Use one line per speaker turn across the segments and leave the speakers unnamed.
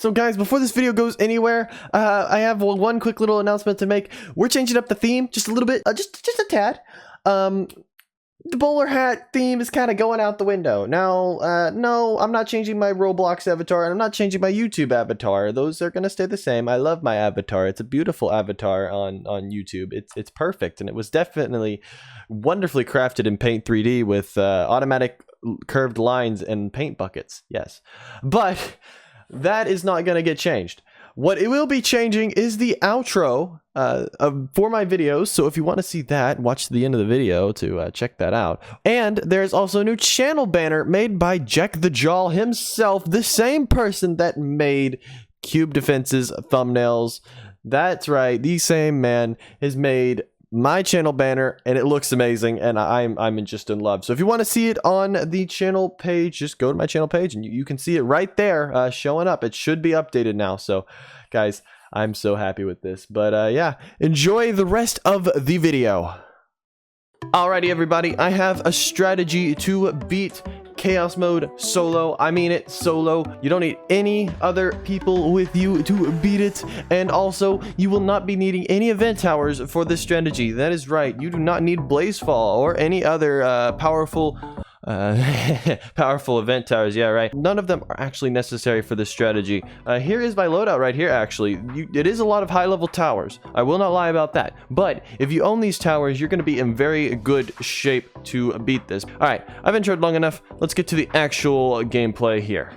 So guys, before this video goes anywhere, I have one quick little announcement to make. We're changing up the theme just a little bit, just a tad. The bowler hat theme is kind of going out the window. Now, no, I'm not changing my Roblox avatar, and I'm not changing my YouTube avatar. Those are going to stay the same. I love my avatar. It's a beautiful avatar on YouTube. It's perfect, and it was definitely wonderfully crafted in Paint 3D with automatic curved lines and paint buckets. Yes. But that is not going to get changed. What it will be changing is the outro for my videos. So if you want to see that, watch the end of the video to check that out. And there's also a new channel banner made by Jack the Jaw himself, the same person that made Cube Defense's thumbnails. That's right, the same man has made my channel banner, and it looks amazing, and I'm just in love. So if you want to see it on the channel page, just go to my channel page and you can see it right there showing up. It should be updated now. So guys, I'm so happy with this. But yeah, enjoy the rest of the video. Alrighty everybody, I have a strategy to beat Chaos Mode solo. I mean it, solo. You don't need any other people with you to beat it. And also, you will not be needing any event towers for this strategy. That is right. You do not need Blazefall or any other powerful event towers. Yeah, right. None of them are actually necessary for this strategy. Here is my loadout right here. Actually, it is a lot of high level towers. I will not lie about that. But if you own these towers, you're going to be in very good shape to beat this. All right, I've introed long enough. Let's get to the actual gameplay here.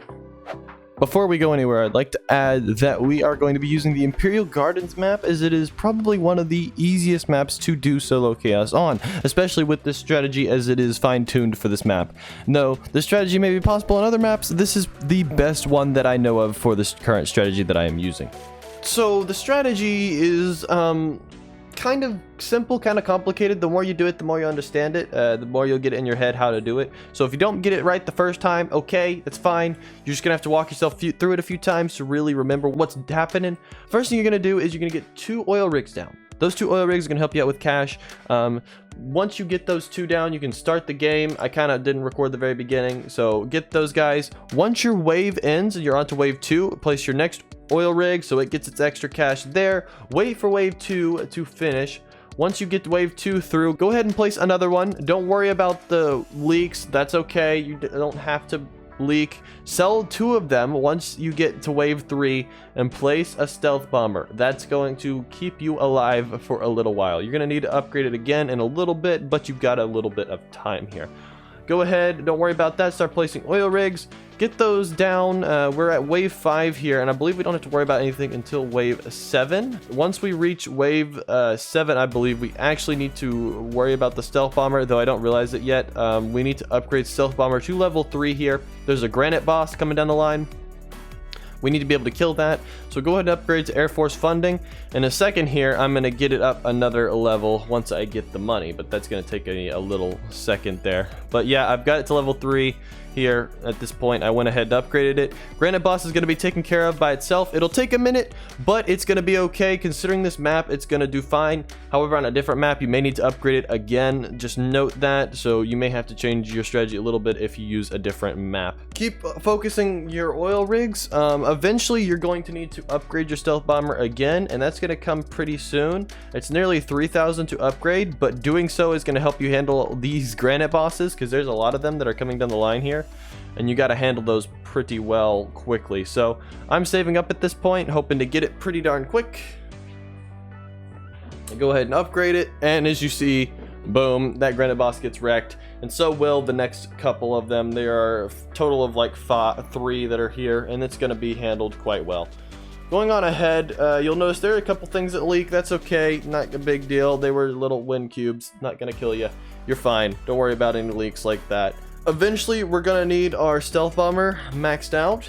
Before we go anywhere, I'd like to add that we are going to be using the Imperial Gardens map, as it is probably one of the easiest maps to do solo chaos on, especially with this strategy as it is fine-tuned for this map. No, this strategy may be possible on other maps. This is the best one that I know of for this current strategy that I am using. So the strategy is kind of simple, kind of complicated. The more you do it, the more you understand it, the more you'll get it in your head how to do it. So if you don't get it right the first time, okay, that's fine. You're just gonna have to walk yourself through it a few times to really remember what's happening. First thing you're gonna do is you're gonna get 2 oil rigs down. Those 2 oil rigs are gonna help you out with cash. Once you get those 2 down, you can start the game. I kind of didn't record the very beginning, so get those guys. Once your wave ends and you're on to wave 2, place your next oil rig so it gets its extra cash there. Wait for wave 2 to finish. Once you get wave 2 through, go ahead and place another one. Don't worry about the leaks. That's okay. You don't have to leak. Sell 2 of them once you get to wave 3 and place a stealth bomber. That's going to keep you alive for a little while. You're going to need to upgrade it again in a little bit, but you've got a little bit of time here. Go ahead, don't worry about that. Start placing oil rigs. Get those down. We're at wave 5 here, and I believe we don't have to worry about anything until wave 7. Once we reach wave 7, I believe we actually need to worry about the stealth bomber, though I don't realize it yet. We need to upgrade stealth bomber to level 3 here. There's a granite boss coming down the line. We need to be able to kill that. So go ahead and upgrade to Air Force funding. In a second here, I'm going to get it up another level once I get the money, but that's going to take a little second there. But yeah, I've got it to level 3 here at this point. I went ahead and upgraded it. Granite boss is going to be taken care of by itself. It'll take a minute, but it's going to be okay. Considering this map, it's going to do fine. However, on a different map, you may need to upgrade it again. Just note that. So you may have to change your strategy a little bit if you use a different map. Keep focusing your oil rigs. Eventually, you're going to need to upgrade your stealth bomber again, and that's going to come pretty soon. It's nearly 3,000 to upgrade, but doing so is going to help you handle these granite bosses, because there's a lot of them that are coming down the line here, and you got to handle those pretty well quickly. So I'm saving up at this point, hoping to get it pretty darn quick. Go ahead and upgrade it, and as you see, boom, that granite boss gets wrecked, and so will the next couple of them. There are a total of like 3 that are here, and it's going to be handled quite well. Going on ahead, you'll notice there are a couple things that leak. That's okay, not a big deal. They were little wind cubes, not going to kill you. You're fine. Don't worry about any leaks like that. Eventually, we're going to need our stealth bomber maxed out.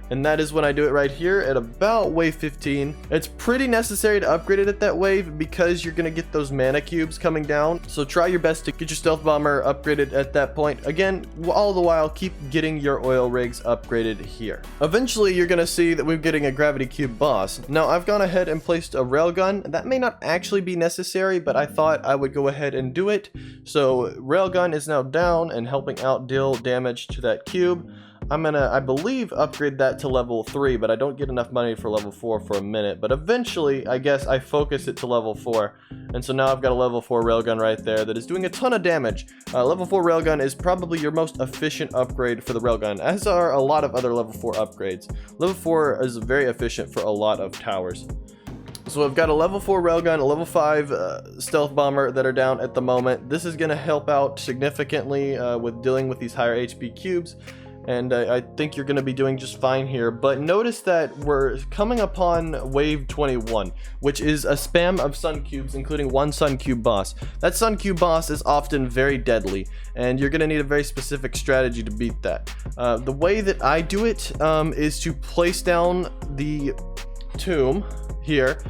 And that is when I do it right here at about wave 15. It's pretty necessary to upgrade it at that wave because you're going to get those mana cubes coming down. So try your best to get your stealth bomber upgraded at that point. Again, all the while, keep getting your oil rigs upgraded here. Eventually, you're going to see that we're getting a gravity cube boss. Now, I've gone ahead and placed a railgun. That may not actually be necessary, but I thought I would go ahead and do it. So railgun is now down and helping out deal damage to that cube. I'm gonna, I believe, upgrade that to level 3, but I don't get enough money for level 4 for a minute. But eventually, I guess I focus it to level 4. And so now I've got a level 4 railgun right there that is doing a ton of damage. Level 4 railgun is probably your most efficient upgrade for the railgun, as are a lot of other level 4 upgrades. Level 4 is very efficient for a lot of towers. So I've got a level 4 railgun, a level 5 stealth bomber that are down at the moment. This is going to help out significantly with dealing with these higher HP cubes. And I think you're going to be doing just fine here. But notice that we're coming upon wave 21, which is a spam of sun cubes, including one sun cube boss. That sun cube boss is often very deadly, and you're going to need a very specific strategy to beat that. The way that I do it is to place down the tomb here,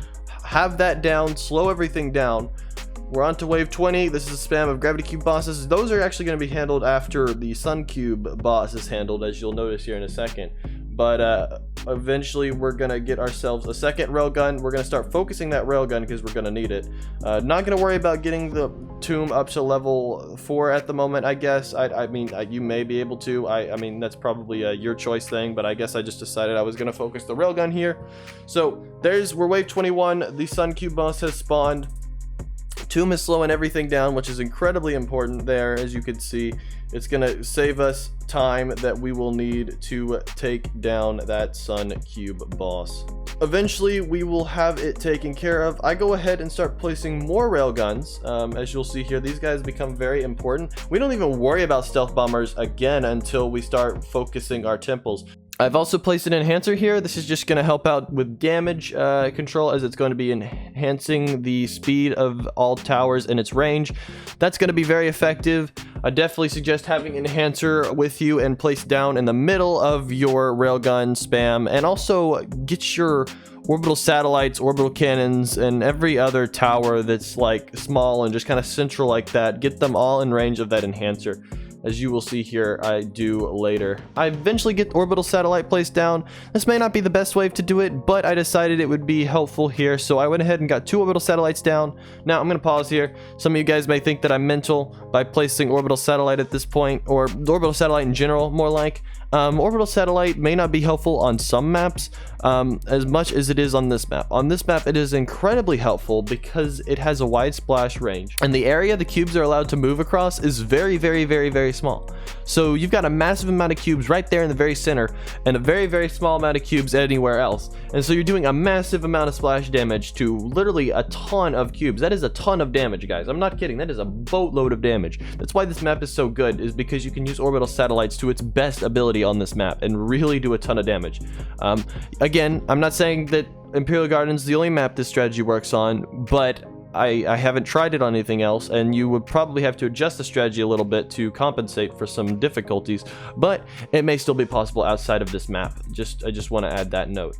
have that down, slow everything down. We're on to wave 20. This is a spam of gravity cube bosses. Those are actually going to be handled after the sun cube boss is handled, as you'll notice here in a second. But eventually we're going to get ourselves a second railgun. We're going to start focusing that railgun because we're going to need it. Not going to worry about getting the tomb up to level 4 at the moment, I guess. I mean, you may be able to. I mean, that's probably a your choice thing, but I guess I just decided I was going to focus the railgun here. So we're wave 21. The sun cube boss has spawned. Tomb is slowing everything down, which is incredibly important there. As you can see, it's going to save us time that we will need to take down that sun cube boss. Eventually, we will have it taken care of. I go ahead and start placing more railguns. As you'll see here, these guys become very important. We don't even worry about stealth bombers again until we start focusing our temples. I've also placed an enhancer here. This is just going to help out with damage control, as it's going to be enhancing the speed of all towers in its range. That's going to be very effective. I definitely suggest having enhancer with you and placed down in the middle of your railgun spam, and also get your orbital satellites, orbital cannons, and every other tower that's like small and just kind of central like that. Get them all in range of that enhancer, as you will see here I do later. I eventually get orbital satellite placed down. This may not be the best way to do it, but I decided it would be helpful here, so I went ahead and got 2 orbital satellites down. Now I'm going to pause here. Some of you guys may think that I'm mental by placing orbital satellite at this point, or orbital satellite in general, more like. Orbital satellite may not be helpful on some maps as much as it is on this map. On this map, it is incredibly helpful because it has a wide splash range, and the area the cubes are allowed to move across is very, very, very, very small. So you've got a massive amount of cubes right there in the very center, and a very, very small amount of cubes anywhere else. And so you're doing a massive amount of splash damage to literally a ton of cubes. That is a ton of damage, guys. I'm not kidding. That is a boatload of damage. That's why this map is so good, is because you can use orbital satellites to its best ability on this map and really do a ton of damage. Again, I'm not saying that Imperial Garden's the only map this strategy works on, but I haven't tried it on anything else, and you would probably have to adjust the strategy a little bit to compensate for some difficulties, but it may still be possible outside of this map. I just want to add that note.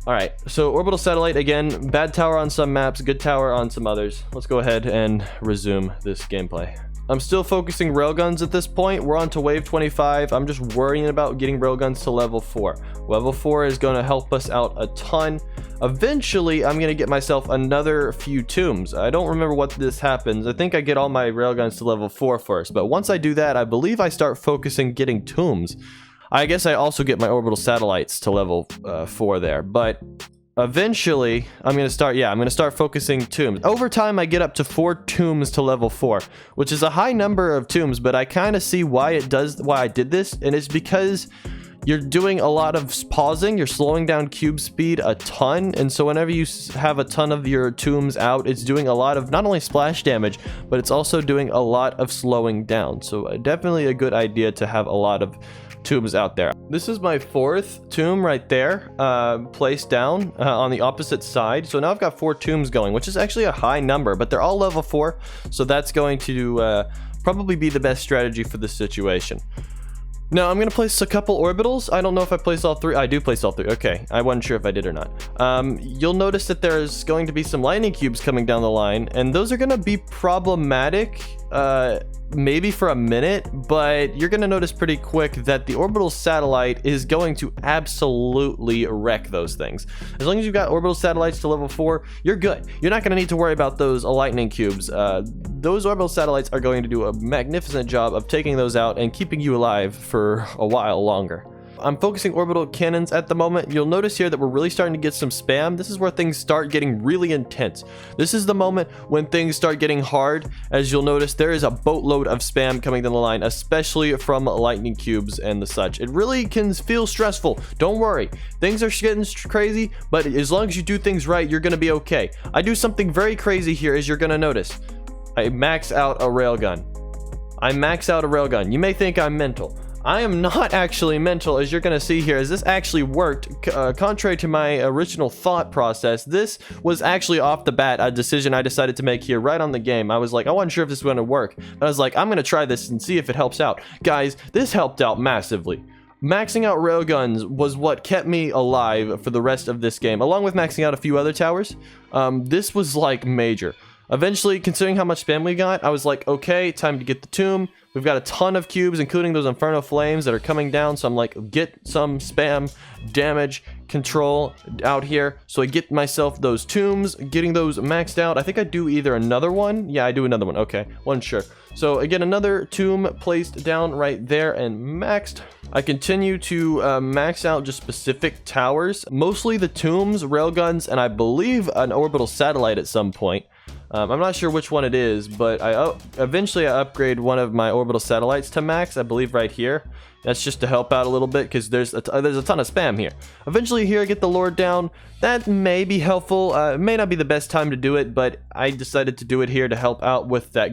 Alright, so orbital satellite, again, bad tower on some maps, good tower on some others. Let's go ahead and resume this gameplay. I'm still focusing railguns at this point. We're on to wave 25. I'm just worrying about getting railguns to level 4. Level 4 is going to help us out a ton. Eventually, I'm going to get myself another few tombs. I don't remember what this happens. I think I get all my railguns to level 4 first. But once I do that, I believe I start focusing getting tombs. I guess I also get my orbital satellites to level 4 there. But eventually, I'm going to start focusing tombs. Over time, I get up to 4 tombs to level 4, which is a high number of tombs, but I kind of see why I did this, and it's because you're doing a lot of pausing. You're slowing down cube speed a ton, and so whenever you have a ton of your tombs out, it's doing a lot of not only splash damage, but it's also doing a lot of slowing down. So definitely a good idea to have a lot of tombs out there. This is my 4th tomb right there, placed down on the opposite side. So now I've got 4 tombs going, which is actually a high number, but they're all level 4, so that's going to probably be the best strategy for this situation. Now I'm gonna place a couple orbitals. I don't know if I placed all 3. I do place all 3. Okay, I wasn't sure if I did or not. You'll notice that there's going to be some lightning cubes coming down the line, and those are gonna be problematic maybe for a minute, but you're gonna notice pretty quick that the orbital satellite is going to absolutely wreck those things. As long as you've got orbital satellites to level 4, you're good. You're not gonna need to worry about those lightning cubes. Those orbital satellites are going to do a magnificent job of taking those out and keeping you alive for a while longer. I'm focusing orbital cannons at the moment. You'll notice here that we're really starting to get some spam. This is where things start getting really intense. This is the moment when things start getting hard. As you'll notice, there is a boatload of spam coming down the line, especially from lightning cubes and the such. It really can feel stressful. Don't worry. Things are getting crazy, but as long as you do things right, you're going to be okay. I do something very crazy here, as you're going to notice. I max out a railgun. I max out a railgun. You may think I'm mental. I am not actually mental, as you're going to see here, as this actually worked. Contrary to my original thought process, this was actually off the bat a decision I decided to make here right on the game. I was like, I wasn't sure if this was going to work, but I was like, I'm going to try this and see if it helps out. Guys, this helped out massively. Maxing out railguns was what kept me alive for the rest of this game, along with maxing out a few other towers. This was like major. Eventually, considering how much spam we got, I was like, okay, time to get the tomb. We've got a ton of cubes, including those Inferno Flames that are coming down. So I'm like, get some spam damage control out here. So I get myself those tombs, getting those maxed out. I think I do either another one. Yeah, I do another one. Okay, one sure. So again, another tomb placed down right there and maxed. I continue to max out just specific towers, mostly the tombs, railguns, and I believe an orbital satellite at some point. I'm not sure which one it is, but eventually I upgrade one of my orbital satellites to max, I believe right here. That's just to help out a little bit, because there's a ton of spam here. Eventually here I get the Lord down. That may be helpful. It may not be the best time to do it, but I decided to do it here to help out with that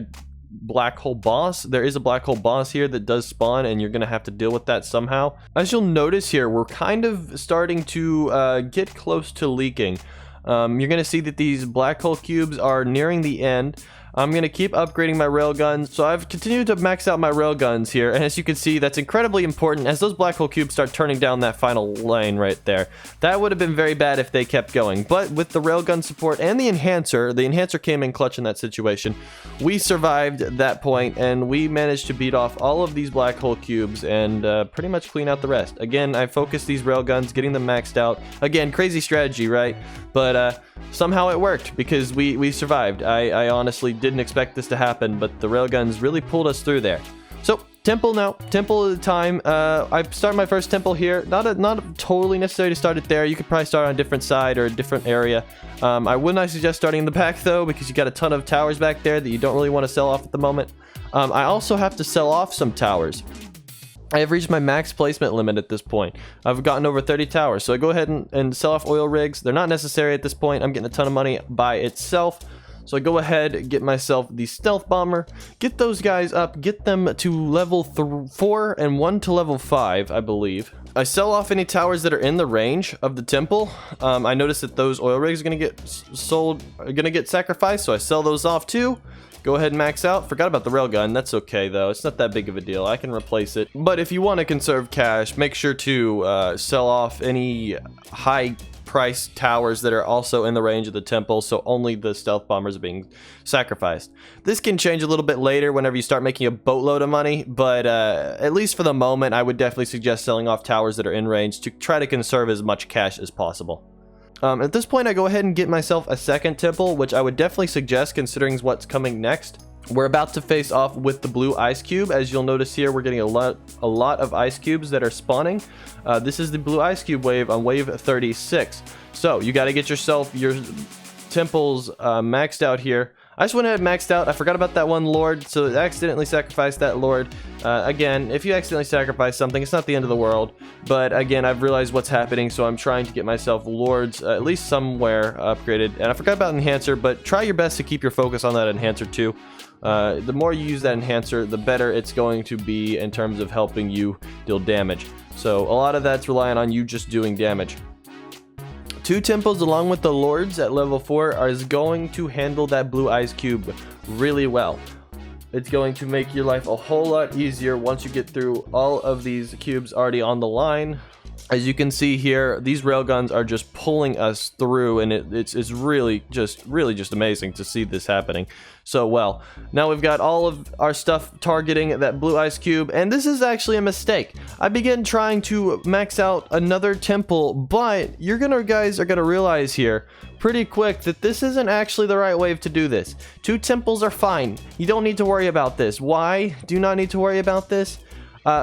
black hole boss. There is a black hole boss here that does spawn, and you're gonna have to deal with that somehow. As you'll notice here, we're kind of starting to get close to leaking. You're going to see that these black hole cubes are nearing the end. I'm going to keep upgrading my railguns. So I've continued to max out my railguns here. And as you can see, that's incredibly important as those black hole cubes start turning down that final lane right there. That would have been very bad if they kept going. But with the railgun support and the enhancer came in clutch in that situation. We survived that point and we managed to beat off all of these black hole cubes and pretty much clean out the rest. Again, I focused these railguns, getting them maxed out. Again, crazy strategy, right? But somehow it worked because we survived. I honestly didn't expect this to happen, but the railguns really pulled us through there. So temple now, temple at a time. I start my first temple here. Not totally necessary to start it there. You could probably start on a different side or a different area. I would not suggest starting in the back though, because you got a ton of towers back there that you don't really want to sell off at the moment. I also have to sell off some towers. I have reached my max placement limit at this point. I've gotten over 30 towers, so I go ahead and sell off oil rigs. They're not necessary at this point. I'm getting a ton of money by itself. So I go ahead, get myself the stealth bomber, get those guys up, get them to level 4 and 1 to level 5, I believe. I sell off any towers that are in the range of the temple. I noticed that those oil rigs are going to get sacrificed, so I sell those off too. Go ahead and max out. Forgot about the railgun. That's okay though. It's not that big of a deal. I can replace it. But if you want to conserve cash, make sure to sell off any high price towers that are also in the range of the temple, so only the stealth bombers are being sacrificed. This can change a little bit later whenever you start making a boatload of money, but at least for the moment, I would definitely suggest selling off towers that are in range to try to conserve as much cash as possible. At this point, I go ahead and get myself a second temple, which I would definitely suggest considering what's coming next. We're about to face off with the blue ice cube. As you'll notice here, we're getting a lot of ice cubes that are spawning. This is the blue ice cube wave on wave 36. So you got to get yourself your temples maxed out here. I just went ahead and maxed out. I forgot about that one lord, so I accidentally sacrificed that lord. Again, if you accidentally sacrifice something, it's not the end of the world. But again, I've realized what's happening, so I'm trying to get myself lords at least somewhere upgraded. And I forgot about enhancer, but try your best to keep your focus on that enhancer too. The more you use that enhancer, the better it's going to be in terms of helping you deal damage. So a lot of that's relying on you just doing damage. 2 temples along with the lords at level 4 is going to handle that blue ice cube really well. It's going to make your life a whole lot easier once you get through all of these cubes already on the line. As you can see here, these railguns are just pulling us through, and it's really just amazing to see this happening so well. Now we've got all of our stuff targeting that blue ice cube, and this is actually a mistake. I began trying to max out another temple, but guys are gonna realize here pretty quick that this isn't actually the right way to do this. 2 temples are fine. You don't need to worry about this. Why do you not need to worry about this?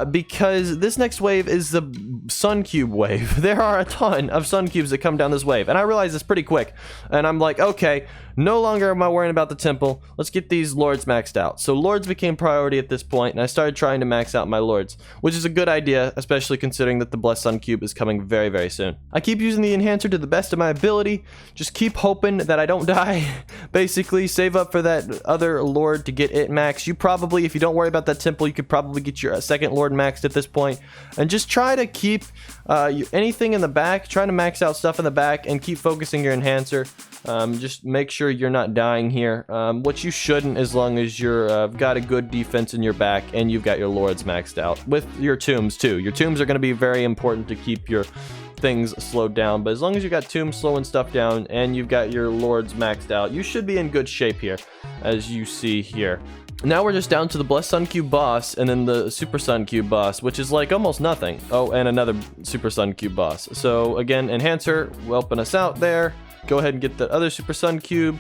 Because this next wave is the sun cube wave. There are a ton of sun cubes that come down this wave, and I realized this pretty quick, and I'm like, okay, no longer am I worrying about the temple. Let's get these lords maxed out. So lords became priority at this point, and I started trying to max out my lords, which is a good idea, especially considering that the blessed sun cube is coming very, very soon. I keep using the enhancer to the best of my ability. Just keep hoping that I don't die. Basically, save up for that other lord to get it maxed. You probably, if you don't worry about that temple, you could probably get your second lord maxed at this point, and just try to keep anything in the back, trying to max out stuff in the back, and keep focusing your enhancer. Just make sure you're not dying here, which you shouldn't, as long as you're got a good defense in your back and you've got your lords maxed out, with your tombs too. Your tombs are going to be very important to keep your things slowed down, but as long as you got tombs slowing stuff down and you've got your lords maxed out, you should be in good shape here, as you see here. Now we're just down to the Blessed Sun Cube boss, and then the Super Sun Cube boss, which is like almost nothing. Oh, and another Super Sun Cube boss. So again, enhancer helping us out there. Go ahead and get the other Super Sun Cube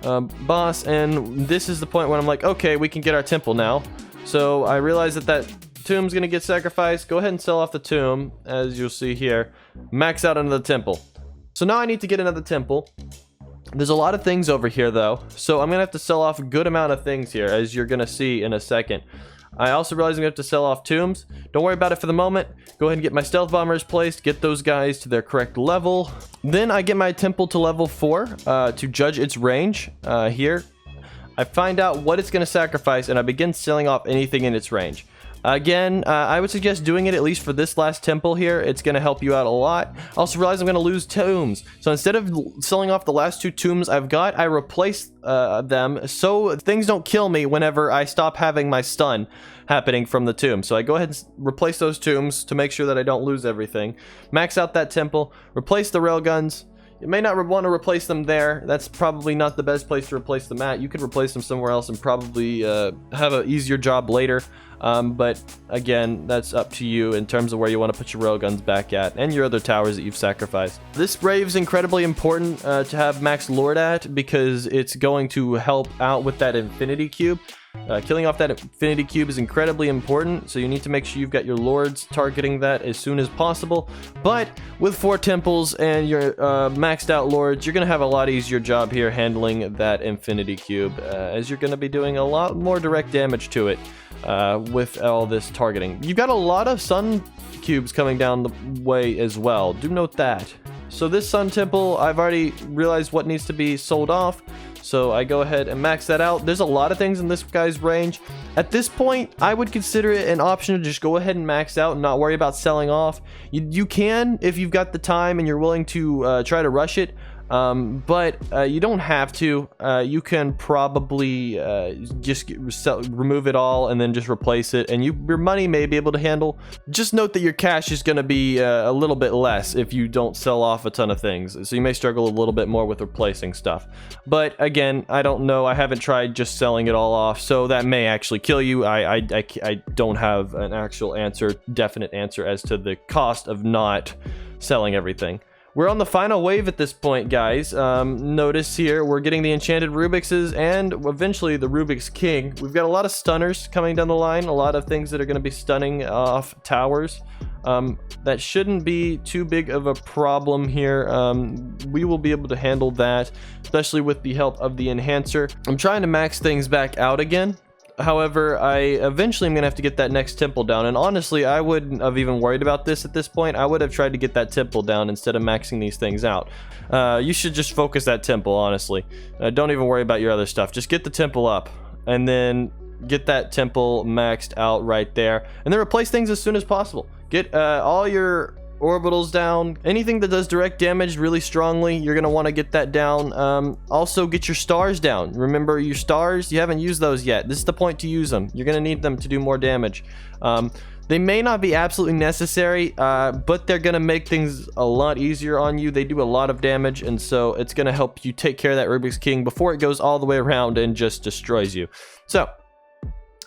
boss, and this is the point when I'm like, okay, we can get our temple now. So I realize that tomb's gonna get sacrificed. Go ahead and sell off the tomb, as you'll see here. Max out another temple. So now I need to get another temple. There's a lot of things over here though, so I'm gonna have to sell off a good amount of things here, as you're gonna see in a second. I also realize I'm gonna have to sell off tombs. Don't worry about it for the moment. Go ahead and get my stealth bombers placed, get those guys to their correct level. Then I get my temple to level 4 to judge its range here. I find out what it's gonna sacrifice, and I begin selling off anything in its range. Again, I would suggest doing it at least for this last temple here. It's going to help you out a lot. I also realize I'm going to lose tombs. So instead of selling off the last 2 tombs I've got, I replace them so things don't kill me whenever I stop having my stun happening from the tomb. So I go ahead and replace those tombs to make sure that I don't lose everything. Max out that temple. Replace the railguns. You may not want to replace them there. That's probably not the best place to replace them at. You could replace them somewhere else and probably have an easier job later. But again, that's up to you in terms of where you want to put your railguns back at and your other towers that you've sacrificed. This rave is incredibly important to have max lord at, because it's going to help out with that infinity cube. Killing off that infinity cube is incredibly important, so you need to make sure you've got your lords targeting that as soon as possible. But with 4 temples and your maxed out lords, you're going to have a lot easier job here handling that infinity cube, as you're going to be doing a lot more direct damage to it with all this targeting. You've got a lot of sun cubes coming down the way as well. Do note that. So this sun temple, I've already realized what needs to be sold off. So I go ahead and max that out. There's a lot of things in this guy's range. At this point, I would consider it an option to just go ahead and max out and not worry about selling off. You can, if you've got the time and you're willing to try to rush it. But you don't have to. You can probably just remove it all and then just replace it, and your money may be able to handle. Just note that your cash is going to be a little bit less if you don't sell off a ton of things, so you may struggle a little bit more with replacing stuff. But again, I don't know. I haven't tried just selling it all off, so that may actually kill you. I don't have an actual definite answer as to the cost of not selling everything. We're on the final wave at this point, guys. Notice here, we're getting the enchanted Rubikses and eventually the Rubik's King. We've got a lot of stunners coming down the line, a lot of things that are going to be stunning off towers. That shouldn't be too big of a problem here. We will be able to handle that, especially with the help of the enhancer. I'm trying to max things back out again. However, I eventually am going to have to get that next temple down, and honestly, I wouldn't have even worried about this at this point. I would have tried to get that temple down instead of maxing these things out. You should just focus that temple, honestly. Don't even worry about your other stuff. Just get the temple up, and then get that temple maxed out right there, and then replace things as soon as possible. Get all your orbitals down. Anything that does direct damage really strongly, you're going to want to get that down. Also, get your stars down. Remember, your stars, you haven't used those yet. This is the point to use them. You're going to need them to do more damage. They may not be absolutely necessary, but they're going to make things a lot easier on you. They do a lot of damage, and so it's going to help you take care of that Rubik's King before it goes all the way around and just destroys you. So,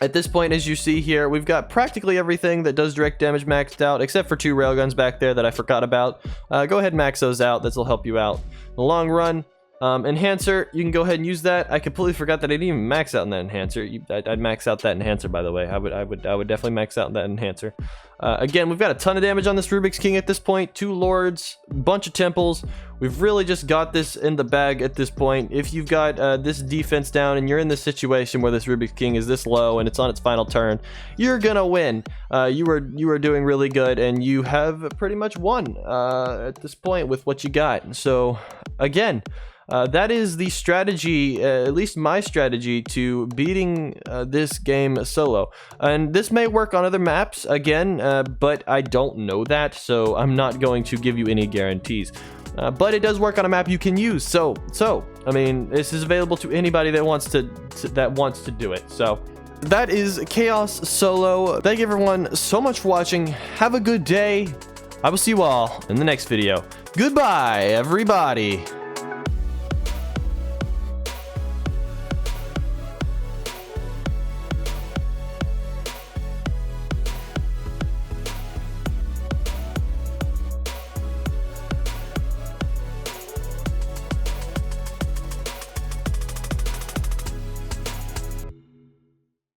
at this point, as you see here, we've got practically everything that does direct damage maxed out, except for 2 railguns back there that I forgot about. Go ahead and max those out. This will help you out. In the long run, enhancer, you can go ahead and use that. I completely forgot that I didn't even max out in that enhancer. I'd max out that enhancer, by the way. I would definitely max out that enhancer. Again, we've got a ton of damage on this Rubik's King at this point. 2 lords, bunch of temples. We've really just got this in the bag at this point. If you've got this defense down and you're in this situation where this Rubik's King is this low and it's on its final turn, you're gonna win. You are doing really good, and you have pretty much won at this point with what you got. So again, that is the strategy, at least my strategy, to beating this game solo. And this may work on other maps, again, but I don't know that, so I'm not going to give you any guarantees. But it does work on a map you can use, so I mean, this is available to anybody that wants to do it. So that is Chaos Solo. Thank you everyone so much for watching. Have a good day. I will see you all in the next video. Goodbye, everybody.